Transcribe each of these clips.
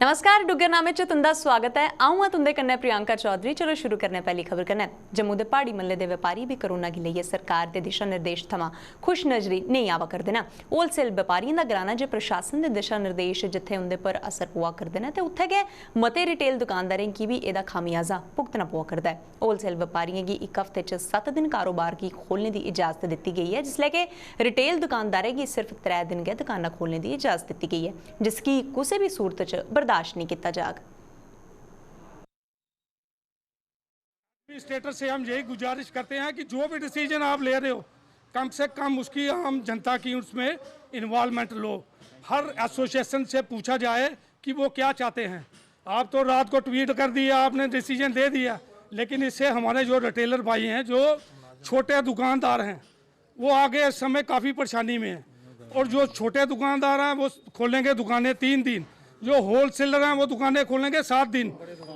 नमस्कार डुग्गरनामे च तुंदा स्वागत है। आऊँ हाँ तुंदे कन्नै प्रियंका चौधरी। चलो शुरू करने पहली खबर कन्नै। जम्मू दे पहाड़ी मल्ले दे व्यापारी भी कोरोना गी लेइयै सरकार दे दिशा निर्देश थमां खुश नजरी नेईं आवा करदे न। होलसेल व्यापारियों दा गलाना जे प्रशासन दे दिशा निर्देश जिथे उंदे पर असर पोआ करदे न ते उत्थे गै मते रिटेल दुकानदारें गी भी एह्दा खामियाजा भुगतना पोआ करदा है। होलसेल व्यापारियों गी इक हफ्ते च 7 दिन कारोबार गी खोलने की इजाजत दी गई है, जिसलै कि रिटेल दुकानदारें गी सिर्फ 3 दिन गै दुकानां खोलने की इजाजत दी गई है, जिसकी कुसै भी सूरत च बर्दाश्त नहीं किया जाएगा। एडमिनिस्ट्रेटर से हम यही गुजारिश करते हैं कि जो भी डिसीजन आप ले रहे हो कम से कम उसकी आम जनता की उसमें इन्वॉल्वमेंट लो। हर एसोसिएशन से पूछा जाए कि वो क्या चाहते हैं। आप तो रात को ट्वीट कर दिया, आपने डिसीजन दे दिया, लेकिन इससे हमारे जो रिटेलर भाई हैं, जो छोटे दुकानदार हैं, वो आगे इस समय काफ़ी परेशानी में हैं। और जो छोटे दुकानदार हैं वो खोलेंगे दुकानें 3 दिन, जो होलसेलर हैं वो दुकानें खोलेंगे 7 दिन।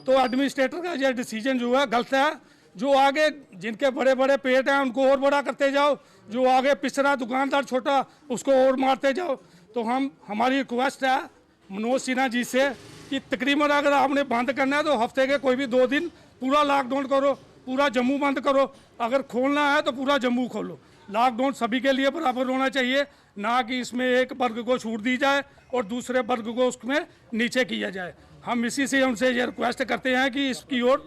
तो एडमिनिस्ट्रेटर का यह डिसीजन जो है गलत है। जो आगे जिनके बड़े बड़े पेट हैं उनको और बड़ा करते जाओ, जो आगे पिछड़ा दुकानदार छोटा उसको और मारते जाओ। तो हमारी रिक्वेस्ट है मनोज सिन्हा जी से कि तकरीबन अगर आपने बंद करना है तो हफ्ते के कोई भी 2 दिन पूरा लॉकडाउन करो, पूरा जम्मू बंद करो। अगर खोलना है तो पूरा जम्मू खोलो। लॉकडाउन सभी के लिए बराबर होना चाहिए, ना कि इसमें एक वर्ग को छूट दी जाए और दूसरे वर्ग को उसमें नीचे किया जाए। हम इसी से उनसे ये रिक्वेस्ट करते हैं कि इसकी ओर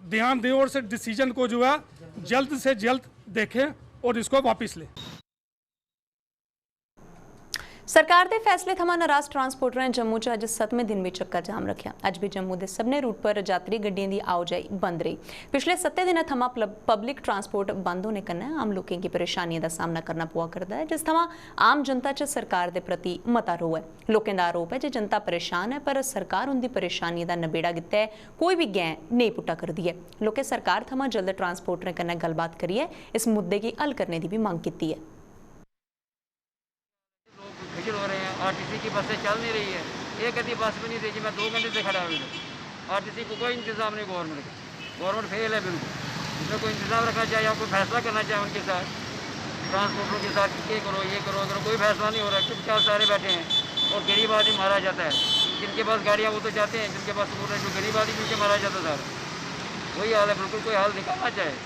ध्यान दें और से डिसीजन को जो है जल्द से जल्द देखें और इसको वापस लें। सरकार के फैसले थमां नाराज ट्रांसपोर्टरें जम्मू च अज 7वें दिन भी चक्का जाम रखा। अज भी जम्मू के सभनें रूट पर यात्री गड्डियों की आओजाई बंद रही। पिछले 7 दिनों थमां पब्लिक ट्रांसपोर्ट बंद होने कन्नै आम लोगों की परेशानियों का सामना करना पवा करदा है, जिस थमां आम जनता च सरकार के प्रति मता रोह है। लोगों का आरोप है कि जनता परेशान है, पर सरकार उनकी परेशानियों का नबेड़ा गित्ते कोई भी गैं नहीं पुट्टा करदी है। लोकें सरकार थमां जल्द ट्रांसपोर्टरें कन्नै गलबात करियै इस मुद्दे की हल करने की भी मांग की है। हो रहे हैं, आरटीसी की बसें चल नहीं रही है। एक आधी बस भी नहीं थी जी, मैं 2 घंटे से खड़ा हूँ इधर। आरटीसी को कोई इंतजाम नहीं, गवर्नमेंट फेल है बिल्कुल। इसमें कोई इंतजाम रखना चाहिए, आपको फैसला करना चाहिए उनके साथ, ट्रांसपोर्टरों के साथ, ये करो ये करो। अगर कोई फैसला नहीं हो रहा, चुपचाप सारे बैठे हैं और गरीब आदमी मारा जाता है। जिनके पास गाड़ियाँ वो तो जाते हैं, जिनके पास स्कूटर, जो गरीब आदमी उनके मारा जाता था। वही हाल है, बिल्कुल कोई हल निकालना चाहिए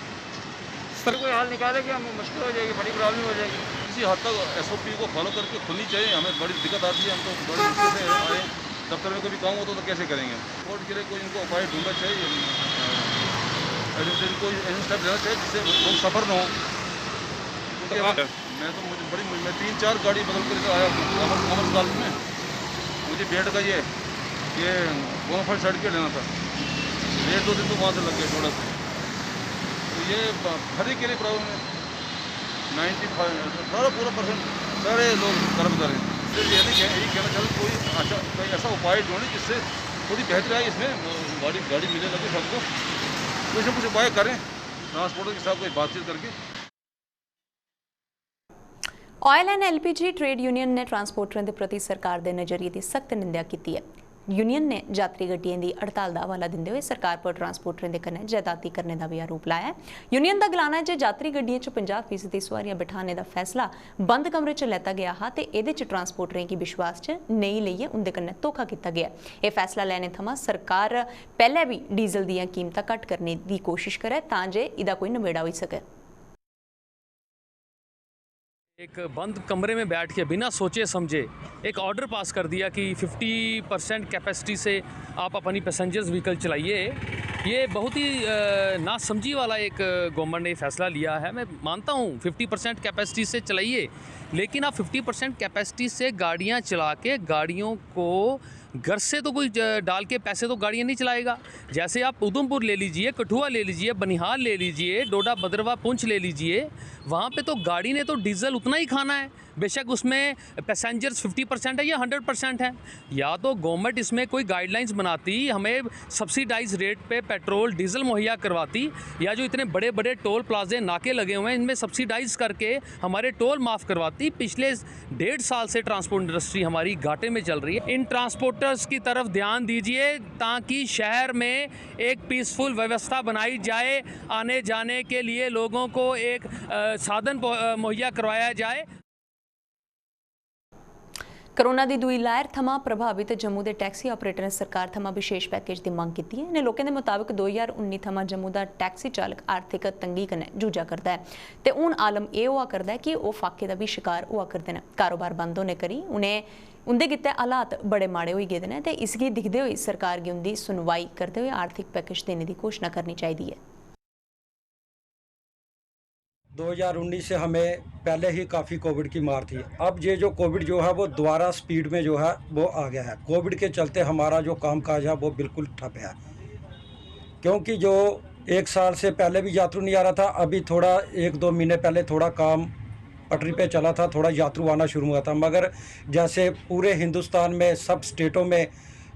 सर। कोई हल निकाले कि हम मुश्किल हो जाएगी, बड़ी प्रॉब्लम हो जाएगी। किसी हद तक SOP को फॉलो करके खुलनी चाहिए। हमें बड़ी दिक्कत आती है, हम तो बड़ी मुश्किल से आए। दफ्तर में कोई भी काम हो तो कैसे करेंगे। कोर्ट के लिए कोई इनको उपाय ढूंढना चाहिए, कोई ऐसा स्टेप लेना चाहिए जिससे लोग सफ़र न हो। मैं 3-4 गाड़ी बदल कर आया अमर कॉलेज में। मुझे बेड का ये बोनाफाइड सर्टिफिकेट लेना था। 1-2 दिन तो वहाँ से लग गए थोड़ा सा। तो ये हर एक के लिए प्रॉब्लम है। 95% सारे लोग कर्मचारी हैं। सिर्फ ये नहीं यही कहना चाहिए कोई ऐसा उपाय ढूंढे जिससे थोड़ी बेहतर आए, इसमें गाड़ी मिले लगे सबको। कुछ न कुछ उपाय करें, ट्रांसपोर्टर के साथ कोई बातचीत करके। Oil and LPG trade union ने ट्रांसपोर्टरों के प्रति सरकार के नज़रिए की सख्त निंदा की है। यूनियन ने यात्री गड्डियों की हड़ताल का हवाला देते हुए सरकार पर ट्रांसपोर्टरों के कन्नै ज्यादती करने का भी आरोप लाया है। यूनियन का गलाना है कि यात्री गड्डियों 50% सवारियां बिठाने का फैसला बंद कमरे च लैता गया हा ते एदे च ट्रांसपोर्टरों की विश्वास च नहीं लईए उनके कन्नै धोखा किया गया। यह फैसला लेने थमां सरकार पहले भी डीजल दी कीमतां घट करने की कोशिश करे तां जे इहदा कोई नबेड़ा हो सके। एक बंद कमरे में बैठ के बिना सोचे समझे एक ऑर्डर पास कर दिया कि 50% कैपेसिटी से आप अपनी पैसेंजर्स व्हीकल चलाइए। ये बहुत ही नासमझी वाला एक गवर्नमेंट ने फैसला लिया है। मैं मानता हूँ 50% कैपेसिटी से चलाइए, लेकिन आप 50% कैपेसिटी से गाड़ियाँ चला के गाड़ियों को घर से तो कोई डाल के पैसे तो गाड़ियाँ नहीं चलाएगा। जैसे आप उधमपुर ले लीजिए, कठुआ ले लीजिए, बनिहाल ले लीजिए, डोडा भद्रवाह पुंछ ले लीजिए, वहाँ पे तो गाड़ी ने तो डीजल उतना ही खाना है, बेशक उसमें पैसेंजर्स 50% है या 100% है। या तो गवर्नमेंट इसमें कोई गाइडलाइंस बनाती, हमें सब्सिडाइज रेट पे पेट्रोल डीजल मुहैया करवाती, या जो इतने बड़े बड़े टोल प्लाजे नाके लगे हुए हैं इनमें सब्सिडाइज करके हमारे टोल माफ़ करवाती। पिछले 1.5 साल से ट्रांसपोर्ट इंडस्ट्री हमारी घाटे में चल रही है। इन ट्रांसपोर्टर्स की तरफ ध्यान दीजिए ताकि शहर में एक पीसफुल व्यवस्था बनाई जाए, आने जाने के लिए लोगों को एक साधन मुहैया करवाया जाए। कोरोना की दूई लहर थमां प्रभावित जम्मू के टैक्सी ऑपरेटर ने सरकार थमां विशेष पैकेज की मांग की है। इन्हें लोगों के मुताबिक 2019 थमां जम्मू का टैक्सी चालक आर्थिक तंगी कन्नै जूझा करता है तो हुण आलम यह हुआ करता है कि वह फाके का भी शिकार हुआ करते हैं। कारोबार बंद होने करी उनके गित्ते हालात बड़े माड़े हो गए हैं तो इसगी दिखते हुए सरकार गी उनकी सुनवाई करते हुए आर्थिक पैकेज देने की घोषणा करनी चाहिए है। 2019 से हमें पहले ही काफ़ी कोविड की मार थी। अब ये जो कोविड जो है वो दोबारा स्पीड में जो है वो आ गया है। कोविड के चलते हमारा जो कामकाज है वो बिल्कुल ठप है, क्योंकि जो 1 साल से पहले भी यात्रु नहीं आ रहा था, अभी थोड़ा 1-2 महीने पहले थोड़ा काम पटरी पे चला था, थोड़ा यात्रु आना शुरू हुआ था। मगर जैसे पूरे हिंदुस्तान में सब स्टेटों में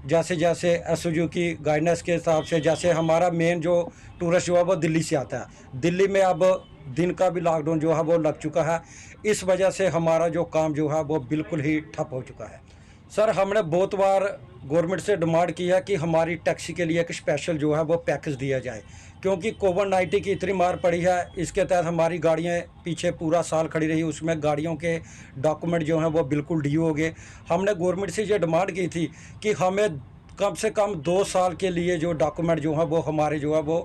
जैसे जैसे एसओजी की गाइडेंस के हिसाब से, जैसे हमारा मेन जो टूरिस्ट जो है वो दिल्ली से आता है, दिल्ली में अब दिन का भी लॉकडाउन जो है वो लग चुका है। इस वजह से हमारा जो काम जो है वो बिल्कुल ही ठप हो चुका है। सर, हमने बहुत बार गवर्नमेंट से डिमांड की है कि हमारी टैक्सी के लिए एक स्पेशल जो है वो पैकेज दिया जाए, क्योंकि कोविड-19 की इतनी मार पड़ी है। इसके तहत हमारी गाड़ियाँ पीछे पूरा साल खड़ी रही, उसमें गाड़ियों के डॉक्यूमेंट जो हैं वो बिल्कुल डी हो गए। हमने गवर्नमेंट से ये डिमांड की थी कि हमें कम से कम 2 साल के लिए जो डॉक्यूमेंट जो हैं वो हमारे जो है वो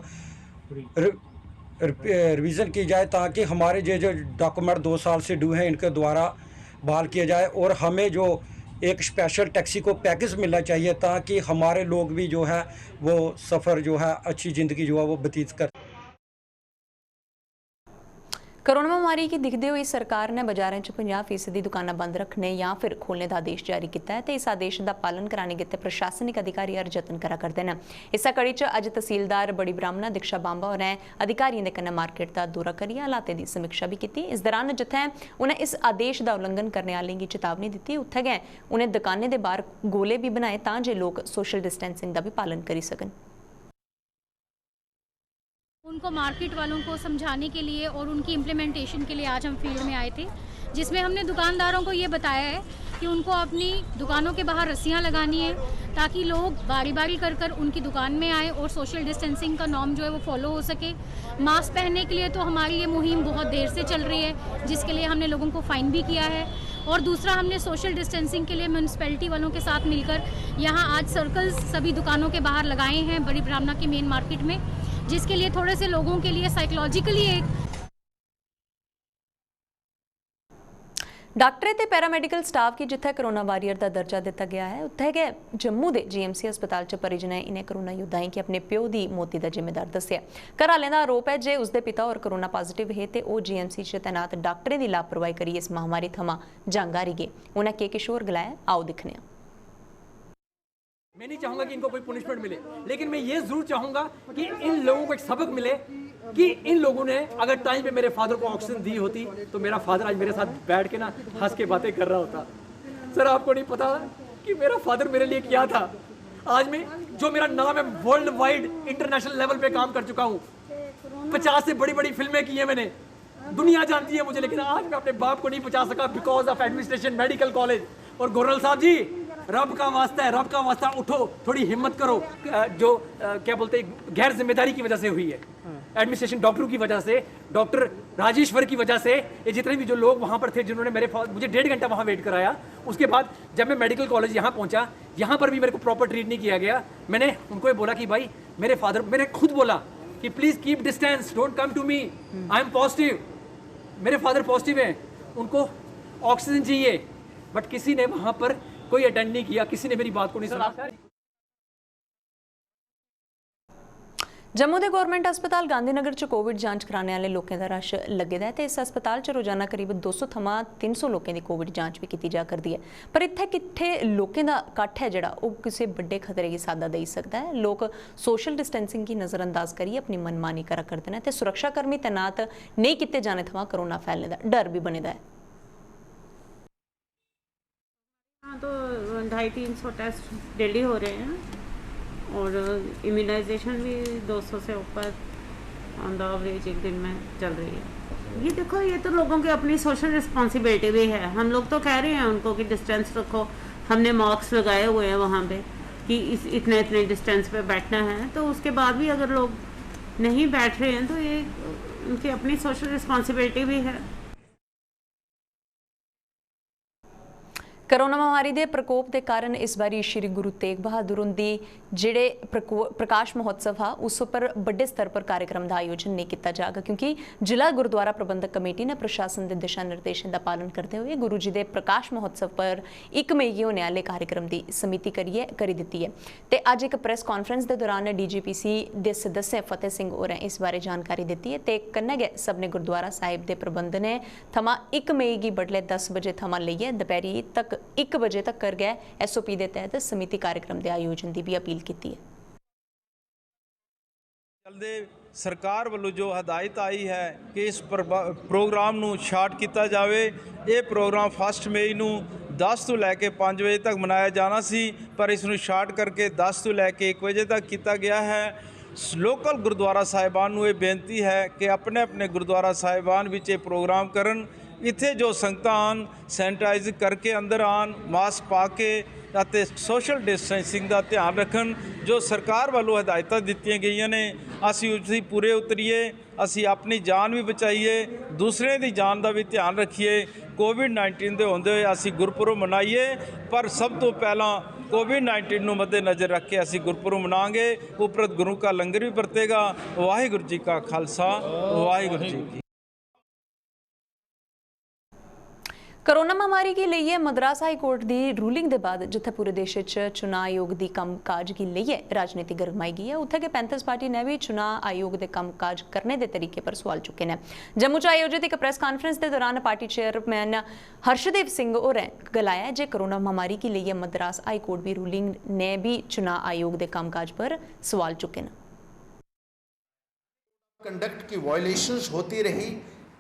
रिवीज़न की जाए, ताकि हमारे जो डॉक्यूमेंट 2 साल से ड्यू हैं इनके द्वारा बहाल किया जाए। और हमें जो एक स्पेशल टैक्सी को पैकेज मिलना चाहिए, ताकि हमारे लोग भी जो है वो सफ़र जो है अच्छी ज़िंदगी जो है वो व्यतीत कर। कोरोना महामारी की दिखते हुए सरकार ने बाजारों 50% दुकानें बंद रखने या फिर खोलने का आदेश जारी किया है तो इस आदेश का पालन कराने गित्ते प्रशासनिक अधिकारी हर जतन करा करते हैं। इस कड़ी च अज तहसीलदार बड़ी ब्राह्मणा दीक्षा बांबा होरें अधिकारियों के कन्नै मार्केट का दौरा करिए हालातें की समीक्षा भी की। इस दौरान जिथे उन्हें इस आदेश का उल्लंघन करने वालों की चेतावनी दी, उत्थे गए उन्हें दुकानें के बाहर गोले भी बनाए तां जे लोग सोशल डिस्टेंसिंग का भी पालन करी सकन। उनको मार्केट वालों को समझाने के लिए और उनकी इम्प्लीमेंटेशन के लिए आज हम फील्ड में आए थे, जिसमें हमने दुकानदारों को ये बताया है कि उनको अपनी दुकानों के बाहर रस्सियां लगानी है ताकि लोग बारी बारी कर कर उनकी दुकान में आए और सोशल डिस्टेंसिंग का नॉर्म जो है वो फॉलो हो सके। मास्क पहनने के लिए तो हमारी ये मुहिम बहुत देर से चल रही है, जिसके लिए हमने लोगों को फ़ाइन भी किया है। और दूसरा, हमने सोशल डिस्टेंसिंग के लिए म्यूनसिपैलिटी वालों के साथ मिलकर यहाँ आज सर्कल्स सभी दुकानों के बाहर लगाए हैं बड़ी ब्राह्मणा की मेन मार्केट में, जिसके लिए थोड़े से लोगों के लिए साइकोलॉजिकली एक डॉक्टरें ते पैरामेडिकल स्टाफ की जिथे कोरोना वारियर का दर्जा दिता गया है, उत्थे गए जम्मू के GMC अस्पताल च परिजनें इन्हें कोरोना योद्धाएं की अपने प्यो की मौती का जिम्मेदार दस्सिया। घर आलें का आरोप है जे उसके पिता और कोरोना पॉजिटिव है तो वह GMC च तैनात डॉक्टरें की लापरवाही करी इस महामारी थमां जंग हारी गए। उन्हें के किश होर गलाया, आओ दिखने। मैं नहीं चाहूँगा कि इनको कोई पनिशमेंट मिले, लेकिन मैं ये ज़रूर चाहूँगा कि इन लोगों को एक सबक मिले कि इन लोगों ने अगर टाइम पे मेरे फादर को ऑक्सीजन दी होती तो मेरा फादर आज मेरे साथ बैठ के ना हंस के बातें कर रहा होता। सर, आपको नहीं पता कि मेरा फादर मेरे लिए क्या था। आज मैं जो मेरा नाम है वर्ल्ड वाइड इंटरनेशनल लेवल पे काम कर चुका हूँ, 50 से बड़ी बड़ी फिल्में की है मैंने, दुनिया जानती है मुझे, लेकिन आज मैं अपने बाप को नहीं पहुँचा सका because of administration medical college. और गोरल साहब जी, रब का वास्ता है, रब का वास्ता, उठो, थोड़ी हिम्मत करो। जो क्या बोलते हैं, गैर जिम्मेदारी की वजह से हुई है, एडमिनिस्ट्रेशन डॉक्टरों की वजह से, डॉक्टर राजेश्वर की वजह से, ये जितने भी जो लोग वहाँ पर थे जिन्होंने मुझे 1.5 घंटा वहाँ वेट कराया। उसके बाद जब मैं मेडिकल कॉलेज यहाँ पहुँचा, यहाँ पर भी मेरे को प्रॉपर ट्रीट नहीं किया गया। मैंने उनको ये बोला कि भाई मेरे फादर, मैंने खुद बोला कि please keep distance, don't come to me, I am positive. मेरे फादर पॉजिटिव हैं, उनको ऑक्सीजन चाहिए, बट किसी ने वहाँ पर कोई अटेंड नहीं किया, किसी ने मेरी बात को नहीं सुना। जम्मू के गौरमेंट अस्पताल गांधीनगर च कोविड जांच कराने वाले लोगों का रश लगे दा है ते इस अस्पताल च रोजाना करीब 200 थमां 300 लोगों की कोविड जांच भी की जा करती है। पर इत्थे कित्थे लोगों का कट्ठ है जिहड़ा वो किसी बड़े खतरे की सादा दे सकता है। लोग सोशल डिस्टेंसिंग की नज़रअंदाज करिए अपनी मनमानी करा करते हैं ते सुरक्षाकर्मी तैनात नहीं किए जाने थमां कोरोना फैलने का डर भी बने दा है। तो 250-300 टेस्ट डेली हो रहे हैं और इम्यूनाइजेशन भी 200 से ऊपर ऑन द एवरेज एक दिन में चल रही है। ये देखो, ये तो लोगों की अपनी सोशल रिस्पॉन्सिबिलिटी भी है। हम लोग तो कह रहे हैं उनको कि डिस्टेंस रखो, हमने मार्क्स लगाए हुए हैं वहाँ पे कि इतने डिस्टेंस पे बैठना है, तो उसके बाद भी अगर लोग नहीं बैठ रहे हैं तो ये उनकी अपनी सोशल रिस्पॉन्सिबिलिटी भी है। कोरोना महामारी के प्रकोप के कारण इस बारी श्री गुरु तेग बहादुर उनकी जिहड़े प्रकाश महोत्सव हा उस पर बड़े स्तर पर कार्यक्रम का आयोजन नहीं किया जाएगा, क्योंकि जिला गुरुद्वारा प्रबंधक कमेटी ने प्रशासन के दिशा निर्देशों का पालन करते हुए गुरु जी के प्रकाश महोत्सव पर 1 मई गी होने वाले कार्यक्रम की समिति करी दी है। तो अज एक प्रेस कॉन्फ्रेंस के दौरान DGPC के सदस्य फतेह सिंह होरें इस बारे जानकारी दी है। तो कन्नै गै सबने गुरुद्वारा साहिब के प्रबंध ने थमां 1 मई गी बडले 10 बजे थमां लईए दोपहरी तक 1 बजे तक कर गए SOP के तहत समिति कार्यक्रम के आयोजन की भी अपील की है। चलते सरकार वालों जो हदायत आई है कि इस प्रोग्राम नूं शार्ट किया जाए। ये प्रोग्राम 1 मई नूं 10 तो लैके 5 बजे तक मनाया जाना सी, पर इसनूं शार्ट करके 10 तो लैके 1 बजे तक किया गया है। लोकल गुरुद्वारा साहिबान नूं ये बेनती है कि अपने अपने गुरुद्वारा साहिबान विच प्रोग्राम करन। इत्थे जो संगतां आन सैनिटाइज करके अंदर आन, मास्क पा के ਅਤੇ सोशल डिस्टेंसिंग का ध्यान रखन। जो सरकार वालों हदायतां दित्तियां गईयां ने असीं उसदी पूरे उतरीए, असीं अपनी जान भी बचाईए, दूसरे की जान का भी ध्यान रखिए। कोविड-19 के होंदे हुए असीं गुरपुरब मनाइए, पर सब तो पहला कोविड-19 नूं मद्देनज़र रख के असीं गुरपुरब मनांगे। उपरत गुरु का लंगर भी वरतेगा। वाहिगुरू जी का खालसा, वाहिगुरू जी की। कोरोना महामारी की लेइए मद्रास हाई कोर्ट की रूलिंग के बाद जिथे पूरे देश चुनाव आयोग की कामकाज की लेइए राजनीति गरमाई गई है, उत्थे के पैंथर्स पार्टी ने भी चुनाव आयोग के कामकाज करने के तरीके पर सवाल चुके हैं। जम्मू च आयोजित एक प्रेस कॉन्फ्रेंस के दौरान पार्टी चेयरमैन हर्षदेव सिंह होरें गलाया जे कोरोना महामारी की लेइए मद्रास हाई कोर्ट की रूलिंग ने भी चुनाव आयोग के कामकाज पर सवाल चुके हैं। कंडक्ट की वायलेशंस होती रही,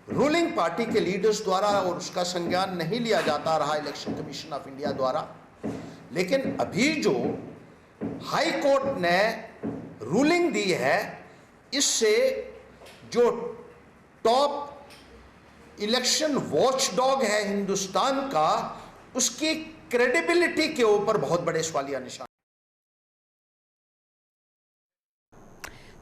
रूलिंग पार्टी के लीडर्स द्वारा, और उसका संज्ञान नहीं लिया जाता रहा इलेक्शन कमीशन ऑफ इंडिया द्वारा। लेकिन अभी जो हाई कोर्ट ने रूलिंग दी है, इससे जो टॉप इलेक्शन वॉचडॉग है हिंदुस्तान का, उसकी क्रेडिबिलिटी के ऊपर बहुत बड़े सवालिया निशान।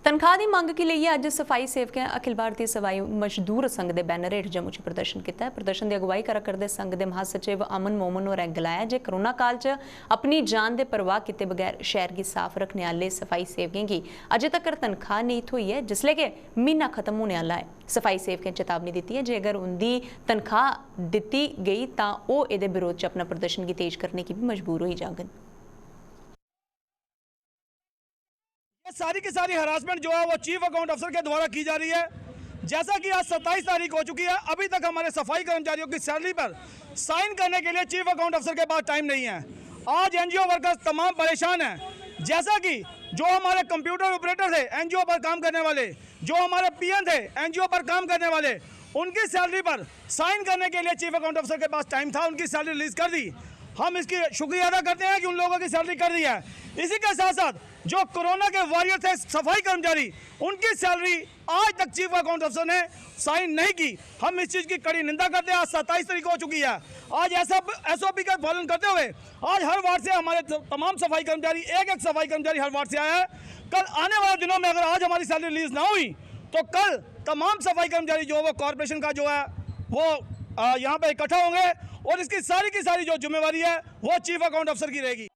तनख्वाह की मंग के लिए अज सफाई सेवकें अखिल भारतीय सफाई मजदूर संघ के बैनर हेठ जम्मू च प्रदर्शन किया। प्रदर्शन की अगुवाई करदे संघ के महासचिव अमन मोमन होरें गलाया जे कोरोना काल च अपनी जान के परवाह किए बगैर शहर की साफ रखने वाले सफाई सेवकें की अजे तक तनख्वाह नहीं थोई है, जिसले कि महीना खत्म होने वाला है। सफाई सेवकें चेतावनी दी है जे अगर उनकी तनख्वाह दी गई तो वह ये विरोध च अपना प्रदर्शन की तेज करने की भी मजबूर हो जागन। सारी की सारी हरासमेंट जो है वो चीफ अकाउंट अफसर के द्वारा की जा रही है। जैसा कि आज 27 तारीख हो चुकी है, अभी तक हमारे सफाई कर्मचारियों की सैलरी पर साइन करने के लिए चीफ अकाउंट अफसर के पास टाइम नहीं है। आज एनजीओ वर्कर्स तमाम परेशान हैं। जैसा कि जो हमारे कंप्यूटर ऑपरेटर थे एनजीओ पर काम करने वाले, जो हमारे पीएन थे एनजीओ पर काम करने वाले, उनकी सैलरी पर साइन करने के लिए चीफ अकाउंट अफसर के पास टाइम था, उनकी सैलरी रिलीज कर दी। हम इसकी शुक्रिया अदा करते हैं कि उन लोगों की सैलरी कर दी है। इसी के साथ साथ जो कोरोना के वॉरियर थे सफाई कर्मचारी, उनकी सैलरी आज तक चीफ अकाउंट अफसर ने साइन नहीं की। हम इस चीज़ की कड़ी निंदा करते हैं। आज 27 तारीख हो चुकी है। आज ऐसा SOP का पालन करते हुए आज हर वार्ड से हमारे तमाम सफाई कर्मचारी, एक सफाई कर्मचारी हर वार्ड से आया है। कल आने वाले दिनों में अगर आज हमारी सैलरी रिलीज ना हुई तो कल तमाम सफाई कर्मचारी जो वो कॉरपोरेशन का जो है वो यहाँ पे इकट्ठा होंगे और इसकी सारी की सारी जो जिम्मेवारी है वो चीफ अकाउंट अफसर की रहेगी।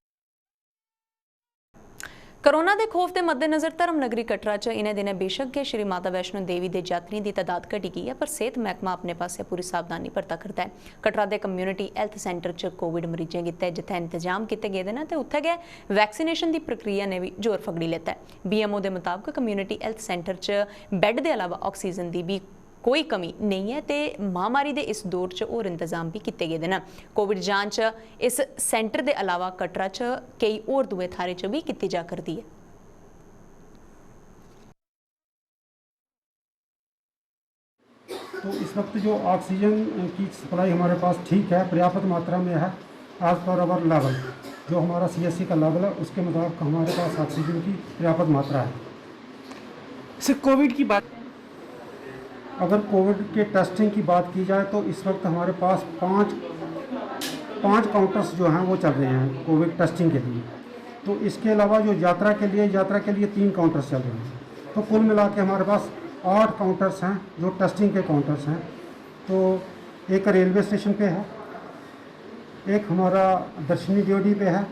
कोरोना के खौफ के मद्देनज़र धर्म नगरी कटरा च इन्हें दिनें बेशक के श्री माता वैष्णो देवी के यात्रियों की तादाद घटी गई है, पर सेहत महकमा अपने पासे पूरी सावधानी बरता करता है। कटरा के कम्यूनिटी हैल्थ सेंटर च कोविड मरीजें गित्ते जिथे इंतजाम किए गए हैं तो उत्थे गए वैक्सीनेशन की प्रक्रिया ने भी जोर फगड़ी लेता है। BMO के मुताबिक कम्यूनिटी हैल्थ सेंटर च बैड के अलावा ऑक्सीजन की भी कोई कमी नहीं है तो महामारी के इस दौर च होर इंतजाम भी किए गए हैं। कोविड जांच इस सेंटर के अलावा कटरा च कई होर दूए थारे च भी की जा करती है। तो इस वक्त जो ऑक्सीजन की सप्लाई हमारे पास ठीक है, पर्याप्त मात्रा में है। आज पर अवर लेवल जो हमारा CSC का लेवल है उसके मुताबिक हमारे पास ऑक्सीजन की पर्याप्त मात्रा है। सिर्फ कोविड की बात, अगर कोविड के टेस्टिंग की बात की जाए तो इस वक्त हमारे पास पाँच काउंटर्स जो हैं वो चल रहे हैं कोविड टेस्टिंग के लिए। तो इसके अलावा जो यात्रा के लिए 3 काउंटर्स चल रहे हैं। तो कुल मिला के हमारे पास 8 काउंटर्स हैं जो टेस्टिंग के काउंटर्स हैं। तो एक रेलवे स्टेशन पे है, एक हमारा दर्शनी ड्यूटी पे है,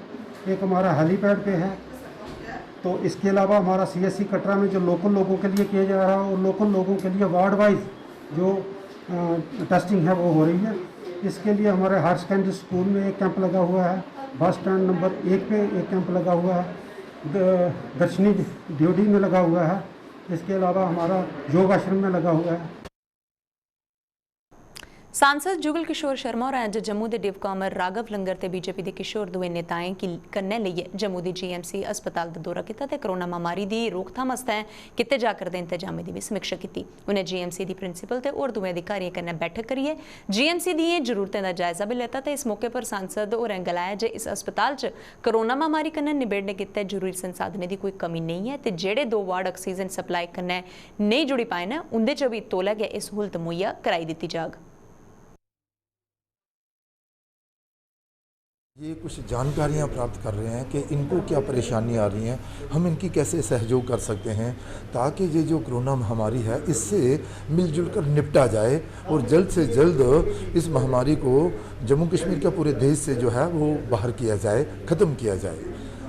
एक हमारा हेलीपैड पे है। तो इसके अलावा हमारा CSC कटरा में जो लोकल लोगों के लिए किया जा रहा है और लोकल लोगों के लिए वार्ड वाइज जो टेस्टिंग है वो हो रही है। इसके लिए हमारे हायर सेकेंडरी स्कूल में एक कैंप लगा हुआ है, बस स्टैंड नंबर 1 पे एक कैंप लगा हुआ है, दर्शनी ड्यूटी में लगा हुआ है। इसके अलावा हमारा योग आश्रम में लगा हुआ है। सांसद जुगल किशोर शर्मा और अज्ज जम्मू के डिव कामर राघव लंगर ते बीजेपी के किशोर दुए नेताएं कन्नै लेइयै जम्मू की GMC अस्पताल का दौरा किया ते कोरोना महामारी की रोकथाम आस्तै कीते जा करदे इंतजामें की भी समीक्षा की। उन्हें GMC की प्रिंसीपल ते होर दुए अधिकारियों कन्नै बैठक करिए GMC दी जरूरतें का जायजा भी लैता ते इस मौके पर सांसद होरें गलाया जे इस अस्पताल च कोरोना महामारी कन्नै निबेड़ने गित्तै जरूरी संसाधनें की कोई कमी नहीं है ते जेहड़े 2 वार्ड ऑक्सीजन सप्लाई कन्नै नहीं जुड़ी पाए न उंदे च भी तौले गै इस सहूलत मुहैया कराई दित्ती जाग। ये कुछ जानकारियाँ प्राप्त कर रहे हैं कि इनको क्या परेशानी आ रही हैं, हम इनकी कैसे सहयोग कर सकते हैं ताकि ये जो कोरोना महामारी है इससे मिलजुल कर निपटा जाए और जल्द से जल्द इस महामारी को जम्मू कश्मीर का पूरे देश से जो है वो बाहर किया जाए, ख़त्म किया जाए।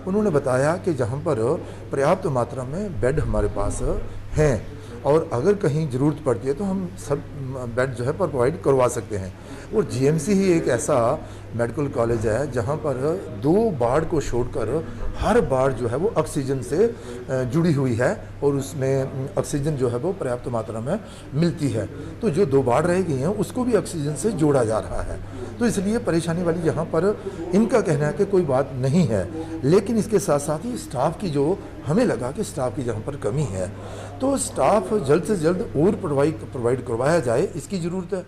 उन्होंने बताया कि जहाँ पर पर्याप्त मात्रा में बेड हमारे पास हैं और अगर कहीं ज़रूरत पड़ती है तो हम सब बेड जो है पर प्रोवाइड करवा सकते हैं। और GMC ही एक ऐसा मेडिकल कॉलेज है जहाँ पर 2 वार्ड को छोड़कर हर वार्ड जो है वो ऑक्सीजन से जुड़ी हुई है और उसमें ऑक्सीजन जो है वो पर्याप्त मात्रा में मिलती है। तो जो 2 वार्ड रह गई हैं उसको भी ऑक्सीजन से जोड़ा जा रहा है। तो इसलिए परेशानी वाली यहाँ पर इनका कहना है कि कोई बात नहीं है, लेकिन इसके साथ साथ ही स्टाफ की जो हमें लगा कि स्टाफ की जहाँ पर कमी है तो स्टाफ जल्द से जल्द और प्रोवाइड करवाया जाए, इसकी ज़रूरत है।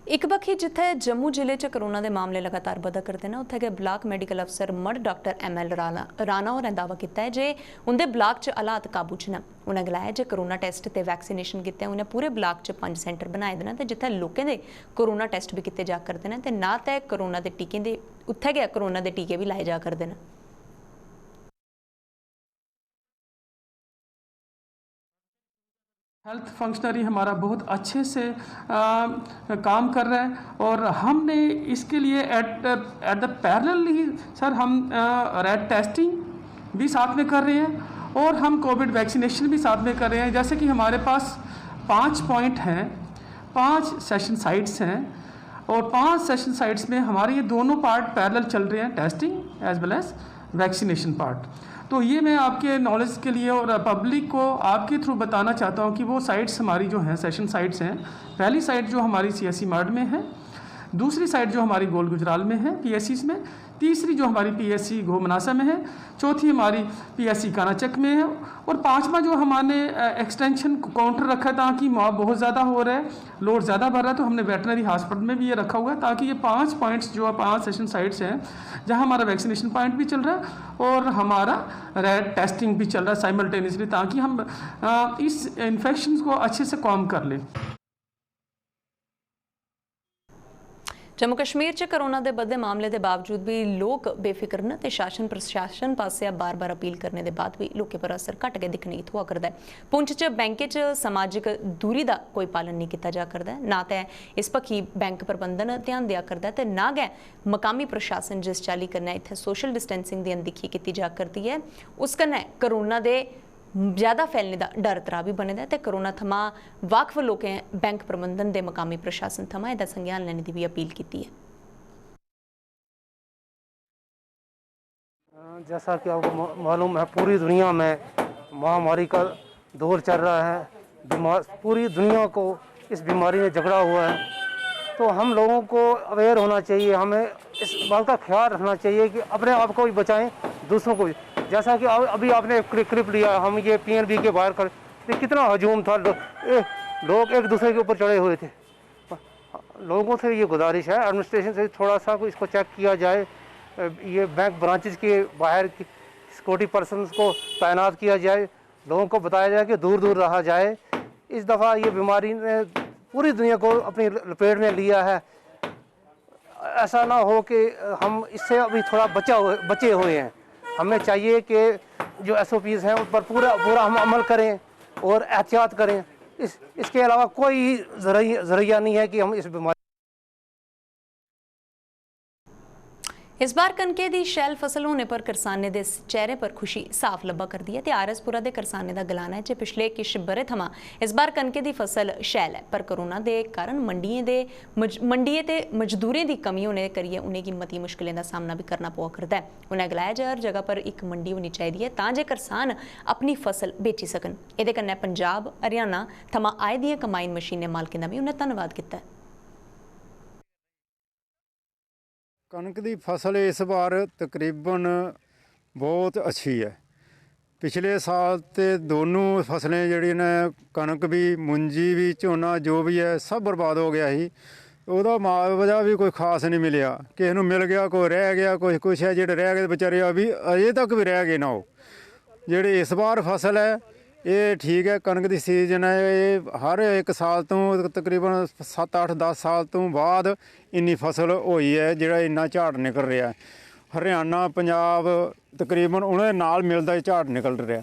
एक बक्खी जिथे जम्मू जिले च कोरोना के मामले लगातार बधा करते हैं उत्थे गै ब्लाक मैडिकल अफसर मड डॉक्टर ML राणा होरें दावा किया है जे उनके ब्लाक च हालात काबू च न। उन्हें गलाया जे कोरोना टेस्ट ते वैक्सीनेशन किते उन्हें पूरे ब्लाक च 5 सेंटर बनाए दे ते जिथे लोकें दे कोरोना टेस्ट भी किए जा करते हैं ते ना ते कोरोना के टीके दे उत्थे गै कोरोना के टीके भी लाए जा करते हैं। हेल्थ फंक्शनरी हमारा बहुत अच्छे से काम कर रहा है और हमने इसके लिए at the parallel he sir हम रैट टेस्टिंग भी साथ में कर रहे हैं और हम कोविड वैक्सीनेशन भी साथ में कर रहे हैं। जैसे कि हमारे पास 5 पॉइंट हैं, 5 सेशन साइट्स हैं और 5 सेशन साइट्स में हमारे ये दोनों पार्ट पैरेलल चल रहे हैं, testing as well as vaccination part. तो ये मैं आपके नॉलेज के लिए और पब्लिक को आपके थ्रू बताना चाहता हूँ कि वो साइट्स हमारी जो हैं सेशन साइट्स हैं। पहली साइट जो हमारी CSC मार्ड में है, दूसरी साइट जो हमारी गोल गुजराल में है PSCs में, तीसरी जो हमारी PSC घोमनासा में है, चौथी हमारी PSC कानाचक में है और 5वां जो हमने एक्सटेंशन काउंटर रखा है ताकि मॉब बहुत ज़्यादा हो रहा है, लोड ज़्यादा बढ़ रहा है, तो हमने वेटनरी हॉस्पिटल में भी ये रखा हुआ है ताकि ये 5 पॉइंट्स जो 5 सेशन साइट्स हैं जहां हमारा वैक्सीनेशन पॉइंट भी चल रहा है और हमारा रैट टेस्टिंग भी चल रहा है साइमल्टेनियसली ताकि हम इस इन्फेक्शन को अच्छे से कम कर लें। जम्मू कश्मीर च कोरोना के बढ़ते मामले के बावजूद भी लोग बेफिक्र न ते शासन प्रशासन पासे बार बार अपील करने के बाद भी लोगों पर असर घट के दिखने की थोआ करता है। पुंछ च बैंक च समाजिक दूरी का कोई पालन नहीं किया जा करता है, ना तो इस पक्खी बैंक प्रबंधन ध्यान दिया करता है, ना गै मकामी प्रशासन जिस चाली कन्नै इत्थे सोशल डिस्टेंसिंग की अनदिक्खी की जा करती है उस कन्नै कोरोना के ज़्यादा फैलने का डर त्राह भी बने दा ते कोरोना थमां वक्फ लोकें बैंक प्रबंधन के मकामी प्रशासन थमां इसदा संज्ञान लैने की भी अपील की है। जैसा कि आपको मालूम है पूरी दुनिया में महामारी का दौर चल रहा है, पूरी दुनिया को इस बीमारी में जकड़ा हुआ है, तो हम लोगों को अवेयर होना चाहिए, हमें इस बात का ख्याल रखना चाहिए कि अपने आप को भी बचाएं, दूसरों को भी। जैसा कि अभी आपने क्लिप लिया, हम ये PNB के बाहर कर कितना हजूम था, लोग एक दूसरे के ऊपर चढ़े हुए थे। लोगों से ये गुजारिश है एडमिनिस्ट्रेशन से थोड़ा सा इसको चेक किया जाए, ये बैंक ब्रांचेज के बाहर सिक्योरिटी पर्सन को तैनात किया जाए, लोगों को बताया जाए कि दूर दूर रहा जाए। इस दफ़ा ये बीमारी ने पूरी दुनिया को अपनी लपेट में लिया है, ऐसा ना हो कि हम इससे अभी थोड़ा बचे हुए हैं। हमें चाहिए कि जो SOPs हैं उन पर पूरा हम अमल करें और एहतियात करें। इसके अलावा कोई ज़रिया नहीं है कि हम इस बीमारी इस बार कनके की शैल फसल होने पर करसाने के चेहरे पर खुशी साफ लब्भा करती है। तो आरएसपुरा के करसाने का गलाना है कि पिछले किश बरे थमां इस बार कनके की फसल शैल है, पर कोरोना के कारण मंडिये ते मजदूरें की कमी होने करियै उन्हें मती मुश्किलें का सामना भी करना पवा करता है। उन्हें गलाया कि हर जगह पर एक मंडी होनी चाहिए तां जे करसान अपनी फसल बेची सकन। इहदे कन्नै पंजाब हरियाणा थमां आए दियां कंबाइन मशीनें मालकें दा भी उन्हें धन्नवाद किया। कनक की फसल इस बार तकरीबन बहुत अच्छी है। पिछले साल तो दोनों फसलें जड़ी ने कनक भी मुंजी भी झोना जो भी है सब बर्बाद हो गया ही। ਉਹਦਾ मुआवजा भी कोई खास नहीं मिलिया, किसी ਨੂੰ मिल गया कोई रह गया कोई कुछ है ਜਿਹੜੇ रह गए बेचारे अभी अजे तक भी रह गए ना। वो ਜਿਹੜੀ इस बार फसल है ये ठीक है। कनक की सीजन है, ये हर एक साल तो तकरीबन 7-8-10 साल तो बाद इन्नी फसल हुई है ਜਿਹੜਾ इन्ना झाड़ निकल रहा है। हरियाणा पंजाब तकरीबन उन्हें नाल मिलता झाड़ निकल रहा।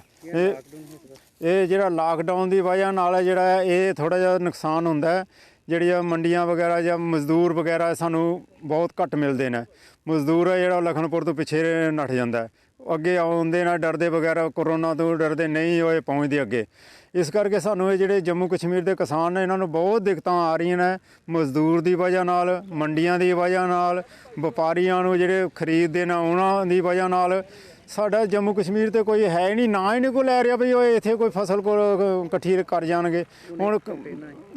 ये ਜਿਹੜਾ लाकडाउन की वजह नाल ਜਿਹੜਾ ये थोड़ा जिहा नुकसान होंदा है। ਜਿਹੜੀਆਂ ਮੰਡੀਆਂ ਵਗੈਰਾ ਜਾਂ ਮਜ਼ਦੂਰ ਵਗੈਰਾ ਸਾਨੂੰ ਬਹੁਤ ਘੱਟ ਮਿਲਦੇ ਨੇ। ਮਜ਼ਦੂਰ ਹੈ ਜਿਹੜਾ ਲਖਨਪੁਰ ਤੋਂ ਪਿੱਛੇ ਨੱਠ ਜਾਂਦਾ, ਅੱਗੇ ਆਉਂਦੇ ਨਾ ਡਰਦੇ ਵਗੈਰਾ ਕੋਰੋਨਾ ਤੋਂ ਡਰਦੇ ਨਹੀਂ ਹੋਏ ਪਹੁੰਚਦੇ ਅੱਗੇ। ਇਸ ਕਰਕੇ ਸਾਨੂੰ ਇਹ ਜਿਹੜੇ ਜੰਮੂ ਕਸ਼ਮੀਰ ਦੇ ਕਿਸਾਨ ਨੇ ਇਹਨਾਂ ਨੂੰ ਬਹੁਤ ਦਿੱਕਤਾਂ ਆ ਰਹੀਆਂ ਨੇ ਮਜ਼ਦੂਰ ਦੀ ਵਜ੍ਹਾ ਨਾਲ, ਮੰਡੀਆਂ ਦੀ ਵਜ੍ਹਾ ਨਾਲ, ਵਪਾਰੀਆਂ ਨੂੰ ਜਿਹੜੇ ਖਰੀਦਦੇ ਨੇ ਉਹਨਾਂ ਦੀ ਵਜ੍ਹਾ ਨਾਲ। ਸਾਡਾ ਜੰਮੂ ਕਸ਼ਮੀਰ ਤੇ ਕੋਈ ਹੈ ਨਹੀਂ, ਨਾ ਹੀ ਨਹੀਂ ਕੋਈ ਲੈ ਰਿਹਾ ਵੀ ਉਹ ਇੱਥੇ ਕੋਈ ਫਸਲ ਕੋ ਇਕੱਠੀ ਕਰ ਜਾਣਗੇ। ਹੁਣ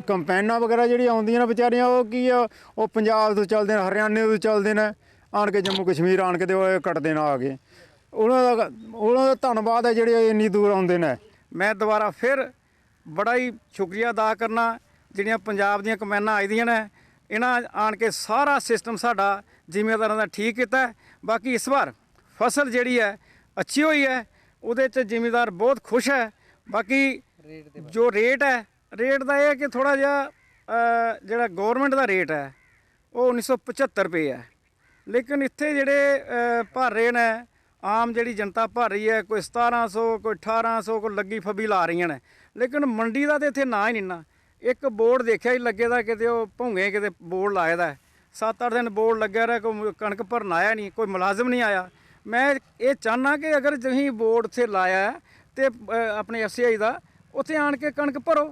ਕੰਪੈਨਾਂ ਵਗੈਰਾ ਜਿਹੜੀ ਆਉਂਦੀਆਂ ਨੇ ਵਿਚਾਰੀਆਂ ਉਹ ਕੀ ਆ, ਉਹ ਪੰਜਾਬ ਤੋਂ ਚੱਲਦੇ ਨੇ, ਹਰਿਆਣੇ ਤੋਂ ਚੱਲਦੇ ਨੇ, ਆਣ ਕੇ ਜੰਮੂ ਕਸ਼ਮੀਰ ਆਣ ਕੇ ਤੇ ਉਹ ਕੱਟਦੇ ਨਾ ਆ ਗਏ। ਉਹਨਾਂ ਦਾ ਧੰਨਵਾਦ ਹੈ ਜਿਹੜੇ ਇੰਨੀ ਦੂਰ ਆਉਂਦੇ ਨੇ। मैं दोबारा फिर बड़ा ही शुक्रिया अदा करना ਜਿਹੜੀਆਂ ਪੰਜਾਬ ਦੀਆਂ ਕਮੈਨਾਂ ਆਈ ਦੀਆਂ ਨੇ ਇਹਨਾਂ ਆਣ ਕੇ ਸਾਰਾ ਸਿਸਟਮ ਸਾਡਾ ਜ਼ਿਮੀਂਦਾਰਾਂ ਦਾ ਠੀਕ ਕੀਤਾ। ਬਾਕੀ ਇਸ ਵਾਰ ਫਸਲ ਜਿਹੜੀ ਹੈ ਅੱਛੀ ਹੋਈ ਹੈ, ਉਹਦੇ 'ਚ ਜ਼ਿਮੀਂਦਾਰ ਬਹੁਤ ਖੁਸ਼ ਹੈ। ਬਾਕੀ ਜੋ ਰੇਟ ਹੈ, ਰੇਟ ਦਾ ਇਹ ਹੈ ਕਿ ਥੋੜਾ ਜਿਹਾ ਜਿਹੜਾ ਗਵਰਨਮੈਂਟ ਦਾ ਰੇਟ ਹੈ ਉਹ 1975 ਰੁਪਏ ਹੈ, ਲੇਕਿਨ ਇੱਥੇ ਜਿਹੜੇ ਭਰ ਰਹੇ ਨੇ आम जी जनता भर रही है, कोई 1700 कोई 1800 कोई लगी फबी ला रही ने, लेकिन मंडी का तो इतने ना ही नहीं ना। एक बोर्ड देखा ही लगे दा किते भूंगे किते बोर्ड लाए दा 7-8 दिन बोर्ड लग्या रहा, कोई कणक भरन आया नहीं, कोई मुलाजम नहीं आया। मैं ये चाहना कि अगर तुसीं बोर्ड इत्थे लाया तो अपने FCI का उत्थे आण के कणक भरो,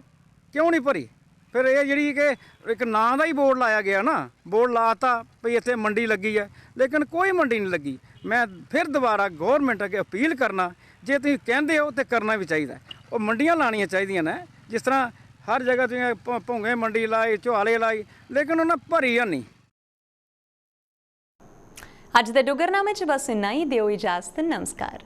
क्यों नहीं भरी? फिर ये जी कि एक नां का ही बोर्ड लाया गया ना, बोर्ड लाता भी इत्थे मंडी लगी है, लेकिन कोई मंडी नहीं लगी। मैं फिर दोबारा गौरमेंट अगे अपील करना, जे तुसीं कहंदे हो तो करना भी चाहिए। वो मंडियां लानियां चाहिए ने, जिस तरह हर जगह तुसीं भोंगे मंडी लाई, झोआले लाई, लेकिन उन्हें भरी है नहीं। अज दे डुगरनामे च बस इन्ना ही। दिओ इजाजत, नमस्कार।